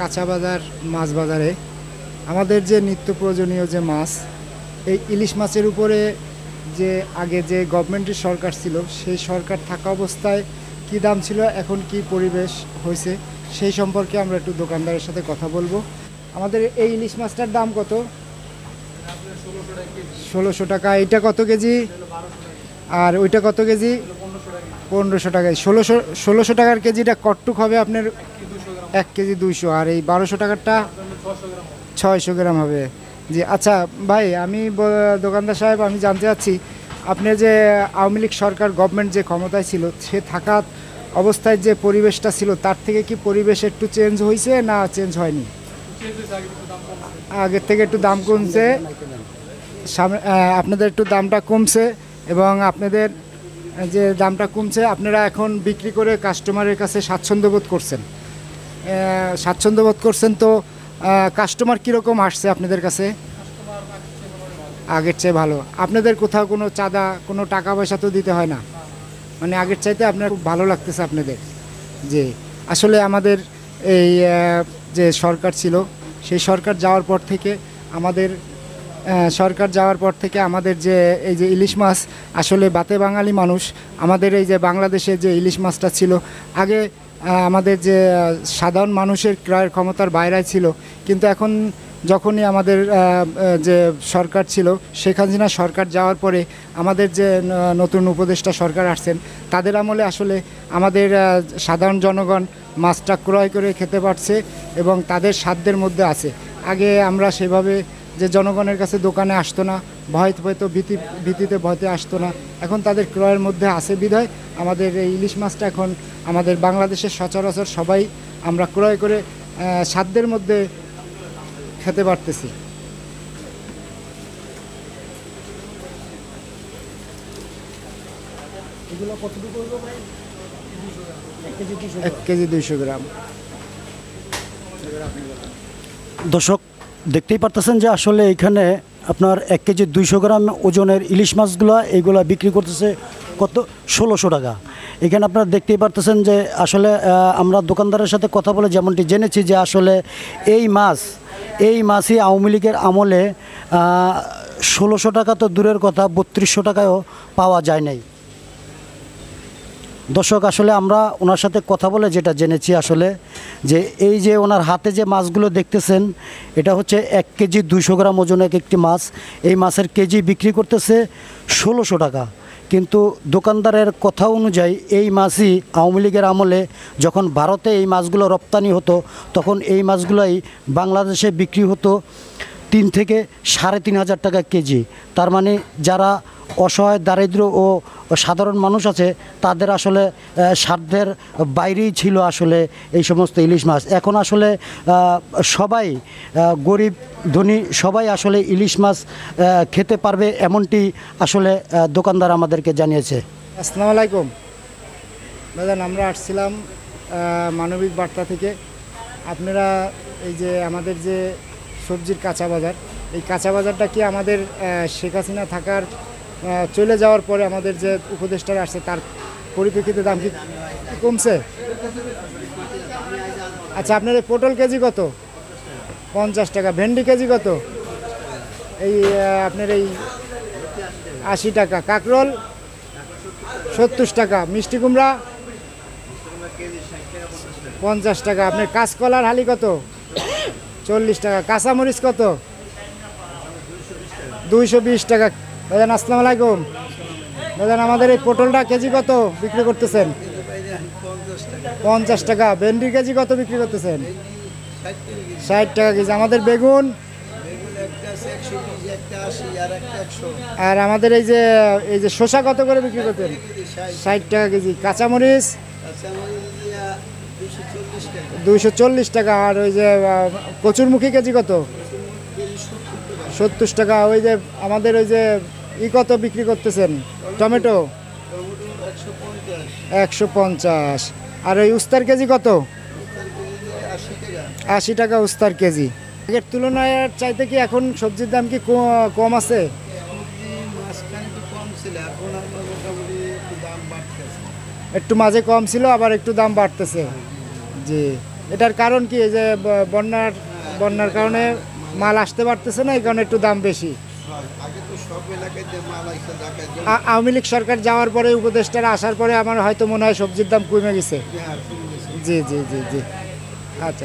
কাঁচা বাজার মাছ বাজারে আমাদের যে নিত্য প্রয়োজনীয় যে মাছ, এই ইলিশ মাছের উপরে যে আগে যে গভর্নমেন্টের সরকার ছিল, সেই সরকার থাকা অবস্থায় কি দাম ছিল, এখন কি পরিবেশ হয়েছে, সেই সম্পর্কে আমরা একটু দোকানদারের সাথে কথা বলবো। আমাদের এই ইলিশ মাছটার দাম কত? 1600 টাকা। এইটা কত কেজি? আর ওইটা কত কেজি? 1500 টাকায়। 1600 টাকার কেজিটা কটটুক হবে আপনার? 1 কেজি 200। আর এই 1200 টাকারটা 600 গ্রাম হবে। জি আচ্ছা ভাই, আমি দোকানদার সাহেব, আমি জানতে চাচ্ছি আপনি যে আওয়ামী লীগ সরকার গভর্নমেন্ট যে ক্ষমতায় ছিল, সে থাকা অবস্থায় যে পরিবেশটা ছিল, তার থেকে কি পরিবেশ একটু চেঞ্জ হয়েছে না চেঞ্জ হয়নি? আগের থেকে একটু দাম কমছে, আপনাদের একটু দামটা কমছে, এবং আপনাদের যে দামটা কমছে, আপনারা এখন বিক্রি করে কাস্টমারের কাছে স্বাচ্ছন্দ্য বোধ করছেন। তো কাস্টমার কীরকম আসছে আপনাদের কাছে? আগের চেয়ে ভালো। আপনাদের কোথাও কোনো চাঁদা, কোনো টাকা পয়সা তো দিতে হয় না, মানে আগের চাইতে আপনার খুব ভালো লাগতেছে আপনাদের? যে আসলে আমাদের এই যে সরকার ছিল, সেই সরকার যাওয়ার পর থেকে আমাদের যে এই যে ইলিশ মাছ, আসলে বাতে বাঙালি মানুষ, আমাদের এই যে বাংলাদেশে যে ইলিশ মাছটা ছিল আগে, আমাদের যে সাধারণ মানুষের ক্রয়ের ক্ষমতার বাইরে ছিল, কিন্তু এখন যখনই আমাদের যে সরকার ছিল, শেখ হাসিনা সরকার যাওয়ার পরে আমাদের যে নতুন উপদেষ্টা সরকার আসছেন, তাদের আমলে আসলে আমাদের সাধারণ জনগণ মাছটা ক্রয় করে খেতে পারছে এবং তাদের সাধ্যের মধ্যে আছে। আগে আমরা সেভাবে যে জনগণের কাছে দোকানে আসতো না, ভীতিতে ভয়তে আসতো না, এখন তাদের ক্রয়ের মধ্যে আছে বিধায় আমাদের এই ইলিশ মাছটা এখন আমাদের বাংলাদেশের সচরাচর সবাই আমরা ক্রয় করে সাধ্যের মধ্যে খেতে পারতেছি। এগুলো কতটুকু হলো ভাই? 1 কেজি 200 গ্রাম। দর্শক দেখতেই পারতেছেন যে আসলে এখানে আপনার 1 কেজি 200 গ্রাম ওজনের ইলিশ মাছগুলো এইগুলো বিক্রি করতেছে কত? 1600 টাকা। এখানে আপনারা দেখতেই পারতেছেন যে আসলে আমরা দোকানদারের সাথে কথা বলে যেমনটি জেনেছি যে আসলে এই মাছই আওয়ামী লীগের আমলে 1600 টাকা তো দূরের কথা, 3200 টাকায়ও পাওয়া যায় নাই। দর্শক আসলে আমরা ওনার সাথে কথা বলে যেটা জেনেছি আসলে যে এই যে ওনার হাতে যে মাছগুলো দেখতেছেন, এটা হচ্ছে 1 কেজি 200 গ্রাম ওজনের একটি মাছ। এই মাছের কেজি বিক্রি করতেছে 1600 টাকা। কিন্তু দোকানদারের কথা অনুযায়ী এই মাছই আওয়ামী লীগের আমলে যখন ভারতে এই মাছগুলো রপ্তানি হতো, তখন এই মাছগুলোই বাংলাদেশে বিক্রি হতো 3 থেকে 3500 টাকা কেজি। তার মানে যারা অসহায়, দারিদ্র ও সাধারণ মানুষ আছে, তাদের আসলে সাধ্যের বাইরেই ছিল আসলে এই সমস্ত ইলিশ মাছ। এখন আসলে সবাই, গরিব ধনী সবাই আসলে ইলিশ মাছ খেতে পারবে, এমনটি আসলে দোকানদার আমাদেরকে জানিয়েছে। আসসালামু আলাইকুম দাদা, আমরা আসছিলাম মানবিক বার্তা থেকে। আপনারা এই যে আমাদের যে সবজির কাঁচা বাজার, এই কাঁচা বাজারটা কি আমাদের শেখ হাসিনা থাকার চলে যাওয়ার পরে আমাদের যে উপদেষ্টারা আসছে, তার পরিপ্রেক্ষিতে দাম কি কমছে? আচ্ছা, আপনার এই পটল কেজি কত? 50 টাকা। ভেন্ডি কেজি কত? এই আপনার এই 80 টাকা। কাঁকরোল 70 টাকা। মিষ্টি কুমড়া 50 টাকা। আপনার কাঁচকলার হালি কত? 40 টাকা। কাঁচামরিচ কত? 220 টাকা। ভাইজান আসসালামু আলাইকুম। ভাইজান, আমাদের এই পটলটা কেজি কত বিক্রি করতেছেন? 50 টাকা। ভেন্ডির কেজি কত বিক্রি করতেছেন? 60 টাকা কেজি। আমাদের বেগুন, আর আমাদের এই যে শসা কত করে বিক্রি করতেন? 60 টাকা কেজি। কাঁচামরিচ 240 টাকা। আর ওই যে কচুরমুখী কেজি কত? 70 টাকা। ওই যে আমাদের ওই যে কত বিক্রি করতেছেন? টমেটো 150। আর ওই উস্তার কেজি কত? 80 টাকা উস্তার কেজি। আগের তুলনায় চাইতে কি এখন সবজির দাম কি কম আছে? একটু মাঝে কম ছিল, আবার একটু দাম বাড়তেছে। জি এটার কারণ কি এই যে বন্যার কারণে মাল আসতে পারতেছে না, এই কারণে একটু দাম বেশি। আগে তো সব এলাকায় যে মাল আইসা ঢাকায় আওয়ামী লীগ সরকার যাওয়ার পরে, উপদেষ্টারা আসার পরে আমার হয়তো মনে হয় সবজির দাম কমে গেছে। জি জি জি জি। আচ্ছা।